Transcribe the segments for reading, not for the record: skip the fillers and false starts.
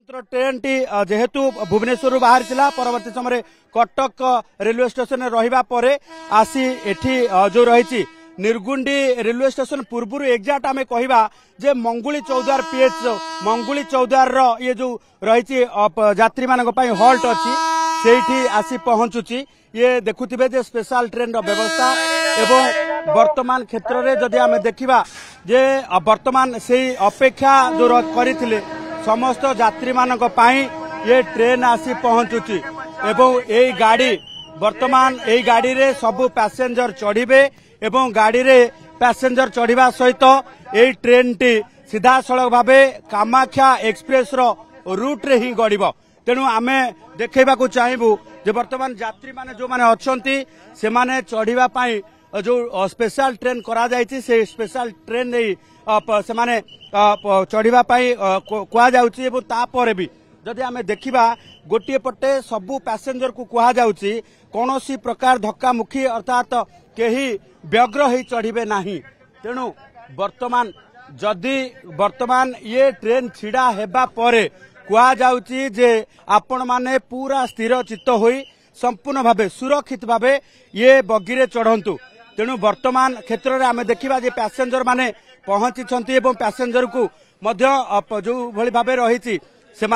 Train T जेहेतु भुवनेश्वर बाहर परवर्ती समय कटक रेलवे स्टेशन रहिबा परे आसी एठी जो रही निर्गुंडी रेलवे स्टेशन पूर्व एक्जाक्ट आम कहवा जे मंगुली चौद्वार पीएच मंगुली चौद्वार ये जो रही यात्री मान हल्ट अच्छी से आसी पहुंचुची ये देखुथिबे जे स्पेशल ट्रेन व्यवस्था एवं वर्तमान क्षेत्र में जदि आम देखा जे वर्तमान से अपेक्षा जो करथिले समस्त यात्री मानक पाई ये ट्रेन आसी पहुंचुची एवं यही गाड़ी वर्तमान यही गाड़ी रे सबु पैसेंजर चढ़िबे एवं गाड़ी रे पैसेंजर चढ़िबा सहित यही ट्रेन टी सीधा सड़क भावे कामाख्या एक्सप्रेस रो रूट रे ही गड़िबो। तेणु आमे देखैबा को चाहबू जे वर्तमान यात्री माने जो माने अछंती से माने चढ़िबा पाई जो स्पेशल ट्रेन करा जायछि से स्पेशल ट्रेन नहीं से माने चढ़िबा पाई कुआ जाउछि एवं तापर भी जदि आमे देखिबा गोटे पटे सबु पैसेंजर को कुआ जाउछि कोनोसी प्रकार धक्का मुखी अर्थात केही व्यग्र होई चढ़िबे नाही। तेणु वर्तमान जदि वर्तमान ये ट्रेन छिड़ा हेबा परे कुआ जाउछि जे आपण माने पूरा स्थिर चित्त होई संपूर्ण भावे सुरक्षित भावे ये बगी रे चढ़ंतु। तेणु वर्तमान क्षेत्र में आम देखा जे पैसेंजर माने पहुंची एवं पैसेंजर को मध्य जो भली भावे रही से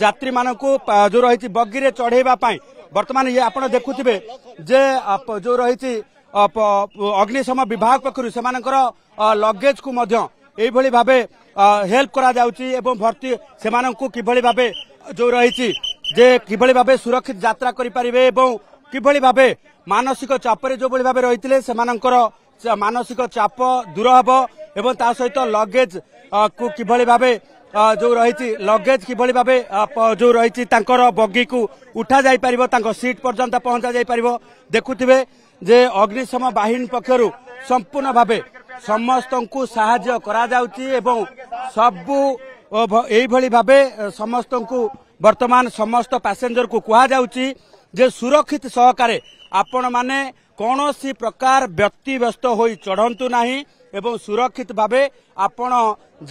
यात्री मानकू जो रही बगी रे चढ़ेबा पाई वर्तमान ये आप देखुथिबे जे जो रही अग्निशम विभाग पक्षरु सेमानकर लगेज को मध्य एई भली भावे हेल्प करा जाउची एवं भर्ती सेमानकू किभली भावे जो रही जे किभली भावे सुरक्षित यात्रा करि परिबे एवं किभली भावे मानसिक चापरे जो भली भावे रहिथिले सेमानकर मानसिक चाप दूर हबो एवं ता सहित लगेज को किभली भावे जो रही लगेज किभली भावे जो रही तांकर बगी को उठा जाई परिबो तांको सीट पर्यंत पहुंचा जाई परिबो। देखुथिबे जे अग्निशम बाहिनी पक्षरु संपूर्ण भावे समस्तंकु सहाय्य करा जाउची एवं सबु एई भली भावे समस्तंकु वर्तमान समस्त पैसेंजर को कुहा जाउची जे सुरक्षित सहकारे आपण माने कौनसी प्रकार व्यक्तिव्यस्त होई चढ़ंतु नाही एवं सुरक्षित भावे आपण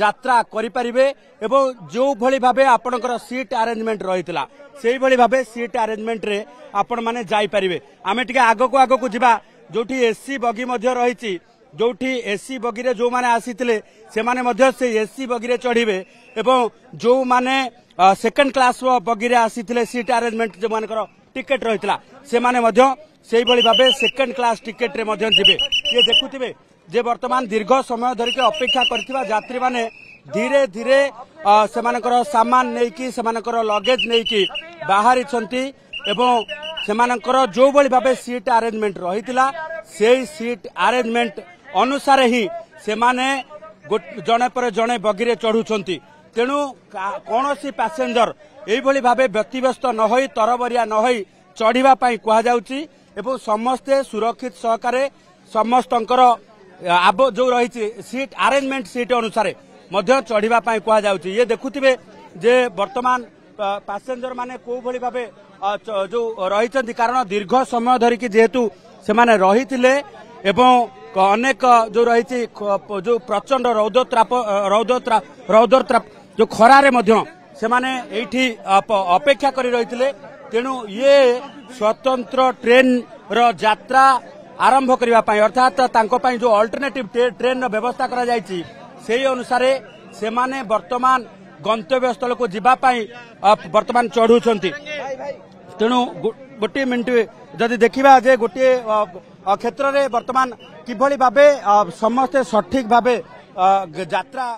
यात्रा करि परिबे एवं जो भली भावे आपणकर सीट अरेंजमेंट रहितला सेही भली भावे सीट अरेंजमेंट रे आपण माने जाई परिबे। आमे टिके आगो को जिबा जोठी एसी बगी मध्य रहिछि जोठी एसी बगी रे जो माने आसीतिले से माने मध्य से एसी बगी रे चढ़िबे एवं जो माने सेकंड क्लास बगी रे आसीतिले सीट अरेंजमेंट जो मानकर टिकेट रहितला से माने मध्य सेही भली भावे सेकंड क्लास टिकेट रे मध्य जिबे। ये देखुथिबे जे वर्तमान दीर्घ समय धरिके अपेक्षा करथिबा यात्री माने धीरे धीरे सेमानकर सामान नेकी सेमानकर लगेज नेकी बाहरी छंती एवं सेमानकर जो भली भावे सीट अरेंजमेंट रहितला सेही सीट अरेंजमेंट अनुसार ही सेमाने जणे पर जणे बगी रे चढ़ुछंती। तेणु कौनसी पैसेंजर एई भली भावे व्यक्तिव्यस्त न होई तरबरिया न होई चढ़िबा पाई कुहा जाउची एवं समस्ते सुरक्षित सहकारे समस्तंकर जो रही सीट अरेंजमेंट सीट अनुसार मध्य चढ़िबा पाई कुहा जाउची। ये देखुथिबे जे वर्तमान पैसेंजर माने को भली भावे जो रही कारण दीर्घ समय धरिकी जेहेतु से माने रहिथिले एवं अनेक जो रही जो प्रचंड रौद्र जो खरारे मध्य से माने एठी अपेक्षा करी रहिथिले। तेणु ये स्वतंत्र ट्रेन रो यात्रा आरंभ करबा पाई अर्थात तांको पाई जो अल्टरनेटिव ट्रेन व्यवस्था करा जायछि सेही अनुसार से माने वर्तमान गंतव्य स्थल को जिबा पाई वर्तमान चढ़ुछंती। तेणु गोटे मिनिट जदि देखिबा जे गोटे क्षेत्र रे वर्तमान किभली भावे समस्त सठिक भावे यात्रा